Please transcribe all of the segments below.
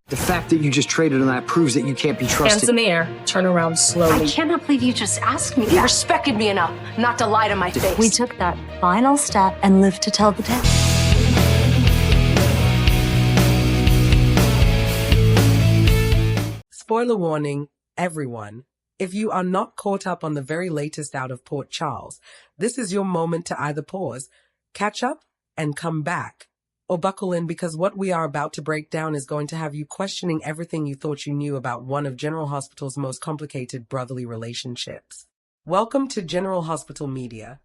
The fact that you just traded on that proves that you can't be trusted. Hands in the air. Turn around slowly. I cannot believe you just asked me You that. respected me enough not to lie to my face. We took that final step and lived to tell the tale. Spoiler warning, everyone. If you are not caught up on the very latest out of Port Charles, this is your moment to either pause, catch up, and come back. Or buckle in, because what we are about to break down is going to have you questioning everything you thought you knew about one of General Hospital's most complicated brotherly relationships. Welcome to General Hospital Media.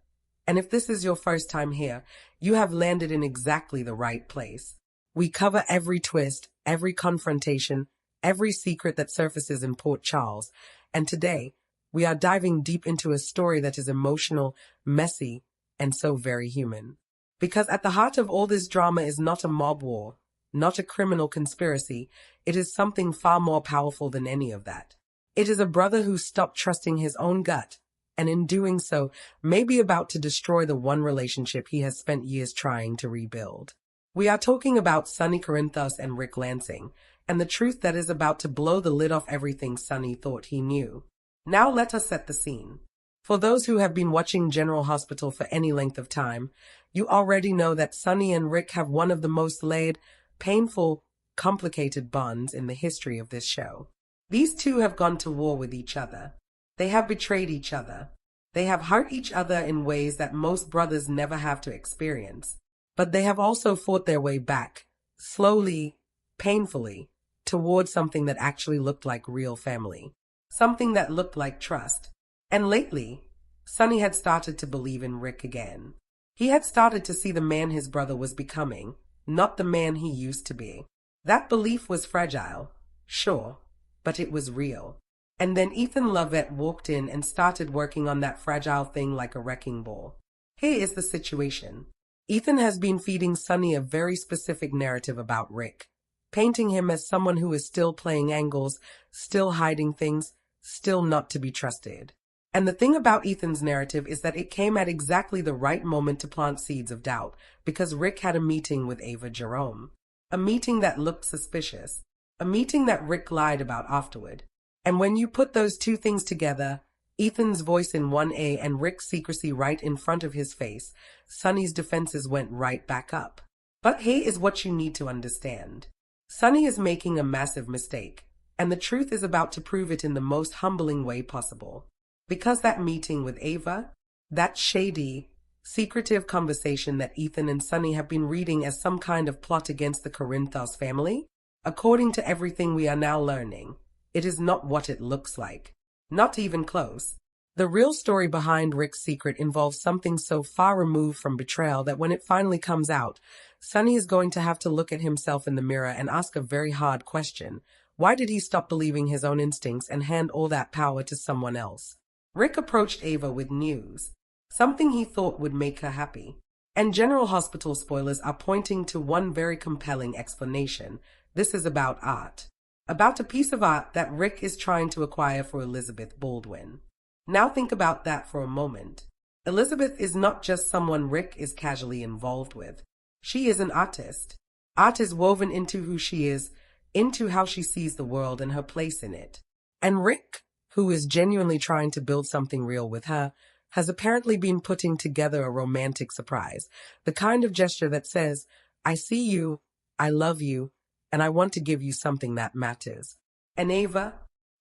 And if this is your first time here, you have landed in exactly the right place. We cover every twist, every confrontation, every secret that surfaces in Port Charles. And today, we are diving deep into a story that is emotional, messy, and so very human. Because at the heart of all this drama is not a mob war, not a criminal conspiracy. It is something far more powerful than any of that. It is a brother who stopped trusting his own gut, and in doing so, may be about to destroy the one relationship he has spent years trying to rebuild. We are talking about Sonny Corinthos and Rick Lansing, and the truth that is about to blow the lid off everything Sonny thought he knew. Now let us set the scene. For those who have been watching General Hospital for any length of time, you already know that Sonny and Rick have one of the most laid, painful, complicated bonds in the history of this show. These two have gone to war with each other. They have betrayed each other. They have hurt each other in ways that most brothers never have to experience. But they have also fought their way back, slowly, painfully, towards something that actually looked like real family. Something that looked like trust. And lately, Sonny had started to believe in Rick again. He had started to see the man his brother was becoming, not the man he used to be. That belief was fragile, sure, but it was real. And then Ethan Lovett walked in and started working on that fragile thing like a wrecking ball. Here is the situation. Ethan has been feeding Sonny a very specific narrative about Rick, painting him as someone who is still playing angles, still hiding things, still not to be trusted. And the thing about Ethan's narrative is that it came at exactly the right moment to plant seeds of doubt, because Rick had a meeting with Ava Jerome. A meeting that looked suspicious. A meeting that Rick lied about afterward. And when you put those two things together, Ethan's voice in one ear and Rick's secrecy right in front of his face, Sonny's defenses went right back up. But here is what you need to understand. Sonny is making a massive mistake, and the truth is about to prove it in the most humbling way possible. Because that meeting with Ava, that shady, secretive conversation that Ethan and Sonny have been reading as some kind of plot against the Corinthos family, according to everything we are now learning, it is not what it looks like. Not even close. The real story behind Rick's secret involves something so far removed from betrayal that when it finally comes out, Sonny is going to have to look at himself in the mirror and ask a very hard question. Why did he stop believing his own instincts and hand all that power to someone else? Rick approached Ava with news, something he thought would make her happy. And General Hospital spoilers are pointing to one very compelling explanation. This is about art. About a piece of art that Rick is trying to acquire for Elizabeth Baldwin. Now think about that for a moment. Elizabeth is not just someone Rick is casually involved with. She is an artist. Art is woven into who she is, into how she sees the world and her place in it. And Rick, who is genuinely trying to build something real with her, has apparently been putting together a romantic surprise, the kind of gesture that says, I see you, I love you, and I want to give you something that matters. And Ava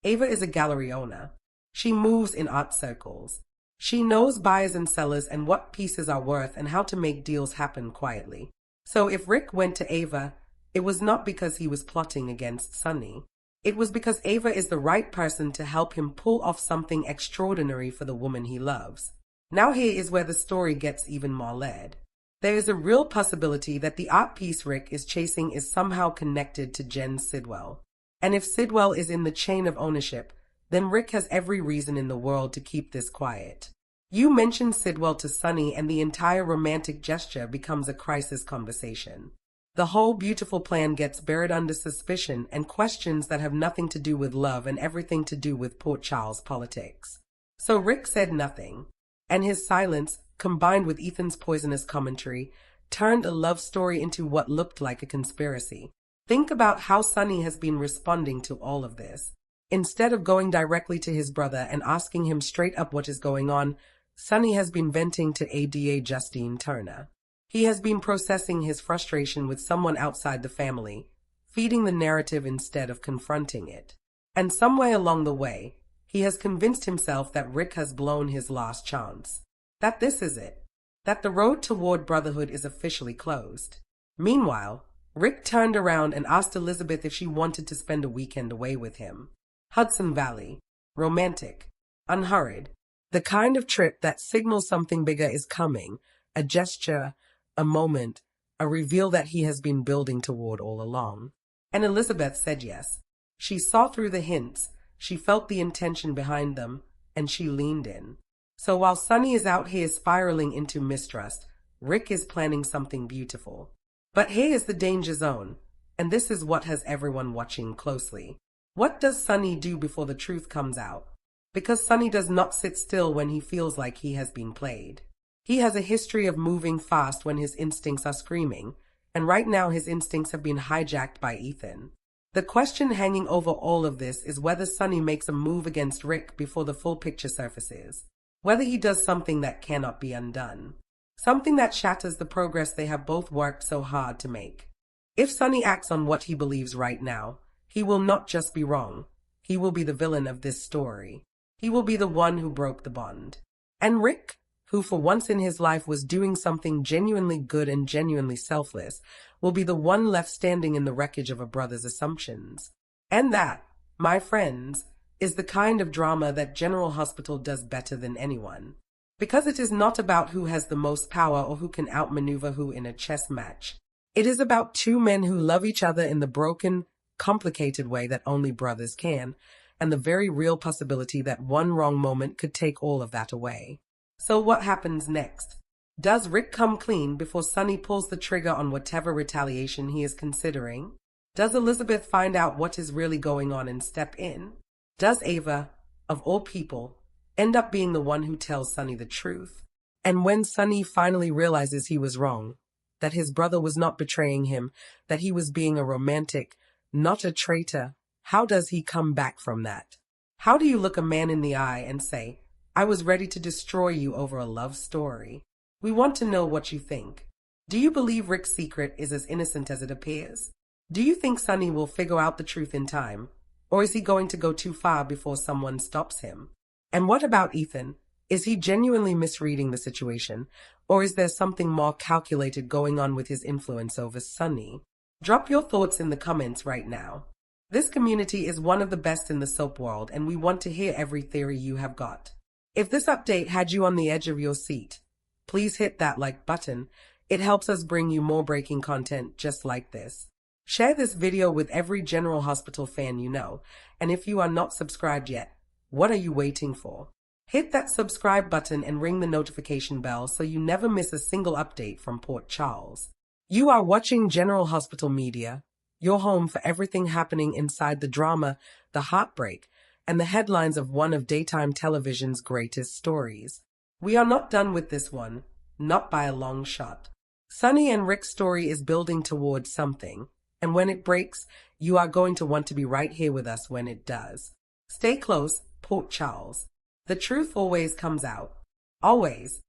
is a gallery owner. She moves in art circles. She knows buyers and sellers and what pieces are worth and how to make deals happen quietly. So if Rick went to Ava, it was not because he was plotting against Sonny. It was because Ava is the right person to help him pull off something extraordinary for the woman he loves. Now here is where the story gets even more layered. There is a real possibility that the art piece Rick is chasing is somehow connected to Jen Sidwell. And if Sidwell is in the chain of ownership, then Rick has every reason in the world to keep this quiet. You mention Sidwell to Sonny and the entire romantic gesture becomes a crisis conversation. The whole beautiful plan gets buried under suspicion and questions that have nothing to do with love and everything to do with Port Charles politics. So Rick said nothing, and his silence, combined with Ethan's poisonous commentary, turned a love story into what looked like a conspiracy. Think about how Sonny has been responding to all of this. Instead of going directly to his brother and asking him straight up what is going on, Sonny has been venting to ADA Justine Turner. He has been processing his frustration with someone outside the family, feeding the narrative instead of confronting it. And somewhere along the way, he has convinced himself that Rick has blown his last chance. That this is it. That the road toward brotherhood is officially closed. Meanwhile, Rick turned around and asked Elizabeth if she wanted to spend a weekend away with him. Hudson Valley. Romantic. Unhurried. The kind of trip that signals something bigger is coming. A gesture, a moment, a reveal that he has been building toward all along. And Elizabeth said yes. She saw through the hints, she felt the intention behind them, and she leaned in. So while Sonny is out here spiraling into mistrust, Rick is planning something beautiful. But here is the danger zone, and this is what has everyone watching closely. What does Sonny do before the truth comes out? Because Sonny does not sit still when he feels like he has been played. He has a history of moving fast when his instincts are screaming, and right now his instincts have been hijacked by Ethan. The question hanging over all of this is whether Sonny makes a move against Rick before the full picture surfaces. Whether he does something that cannot be undone. Something that shatters the progress they have both worked so hard to make. If Sonny acts on what he believes right now, he will not just be wrong. He will be the villain of this story. He will be the one who broke the bond. And Rick, who for once in his life was doing something genuinely good and genuinely selfless, will be the one left standing in the wreckage of a brother's assumptions. And that, my friends, is the kind of drama that General Hospital does better than anyone. Because it is not about who has the most power or who can outmaneuver who in a chess match. It is about two men who love each other in the broken, complicated way that only brothers can, and the very real possibility that one wrong moment could take all of that away. So what happens next? Does Rick come clean before Sonny pulls the trigger on whatever retaliation he is considering? Does Elizabeth find out what is really going on and step in? Does Ava, of all people, end up being the one who tells Sonny the truth? And when Sonny finally realizes he was wrong, that his brother was not betraying him, that he was being a romantic, not a traitor, how does he come back from that? How do you look a man in the eye and say, I was ready to destroy you over a love story? We want to know what you think. Do you believe Rick's secret is as innocent as it appears? Do you think Sonny will figure out the truth in time? Or is he going to go too far before someone stops him? And what about Ethan? Is he genuinely misreading the situation? Or is there something more calculated going on with his influence over Sonny? Drop your thoughts in the comments right now. This community is one of the best in the soap world, and we want to hear every theory you have got. If this update had you on the edge of your seat, please hit that like button. It helps us bring you more breaking content just like this. Share this video with every General Hospital fan you know, and if you are not subscribed yet, what are you waiting for? Hit that subscribe button and ring the notification bell so you never miss a single update from Port Charles. You are watching General Hospital Media, your home for everything happening inside the drama, the heartbreak, and the headlines of one of daytime television's greatest stories. We are not done with this one, not by a long shot. Sonny and Rick's story is building towards something, and when it breaks, you are going to want to be right here with us when it does. Stay close, Port Charles. The truth always comes out. Always.